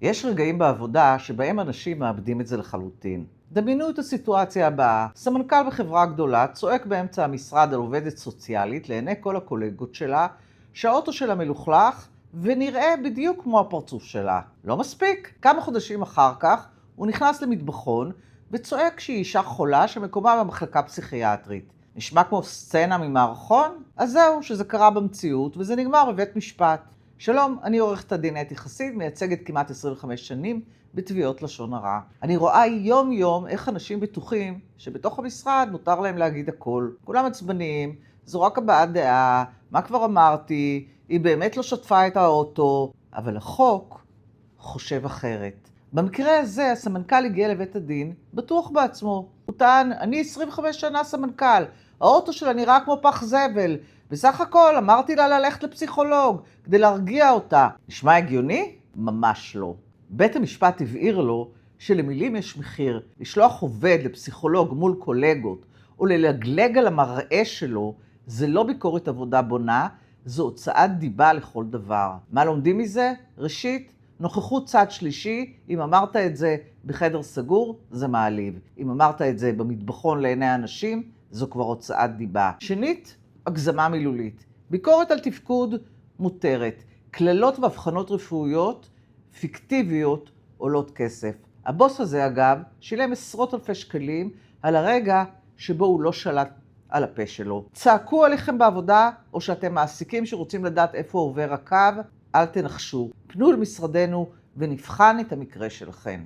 יש רגעים בעבודה שבהם אנשים מאבדים את זה לחלוטין. דמיינו את הסיטואציה הבאה. סמנכ"ל בחברה גדולה צועק באמצע המשרד על עובדת סוציאלית לעיני כל הקולגות שלה, שהאוטו שלה מלוכלך ונראה בדיוק כמו הפרצוף שלה. לא מספיק. כמה חודשים אחר כך הוא נכנס למטבחון וצועק שהיא אישה חולה שמקומה במחלקה פסיכיאטרית. נשמע כמו סצנה ממערכון? אז זהו, שזה קרה במציאות וזה נגמר בבית משפט. שלום, אני עורכת הדין אתי חסיד, מייצגת כמעט 25 שנים בתביעות לשון הרע. אני רואה יום יום איך אנשים בטוחים שבתוך המשרד מותר להם להגיד הכל. כולם עצבניים, זו רק הבעת דעה, מה כבר אמרתי, היא באמת לא שטפה את האוטו, אבל החוק חושב אחרת. במקרה הזה הסמנכ"ל הגיע לבית הדין, בטוח בעצמו. הוא טען, אני 25 שנה סמנכ"ל, האוטו שלה נראה כמו פח זבל, בסך הכל אמרתי לה ללכת לפסיכולוג כדי להרגיע אותה. נשמע הגיוני? ממש לא. בית המשפט הבהיר לו שלמילים יש מחיר. לשלוח עובד לפסיכולוג מול קולגות או ללגלג על המראה שלו זה לא ביקורת עבודה בונה, זו הוצאת דיבה לכל דבר. מה לומדים מזה? ראשית, נוכחות צד שלישי, אם אמרת את זה בחדר סגור, זה מעליב. אם אמרת את זה במטבחון לעיני אנשים, זו כבר הוצאת דיבה. שנית, הגזמה מילולית. ביקורת על תפקוד מותרת. כללות והבחנות רפואיות, פיקטיביות, עולות כסף. הבוס הזה אגב, שילם עשרות אלפי שקלים על הרגע שבו הוא לא שלט על הפה שלו. צעקו עליכם בעבודה, או שאתם מעסיקים שרוצים לדעת איפה עובר הקו, אל תנחשו. פנו למשרדנו ונבחן את המקרה שלכם.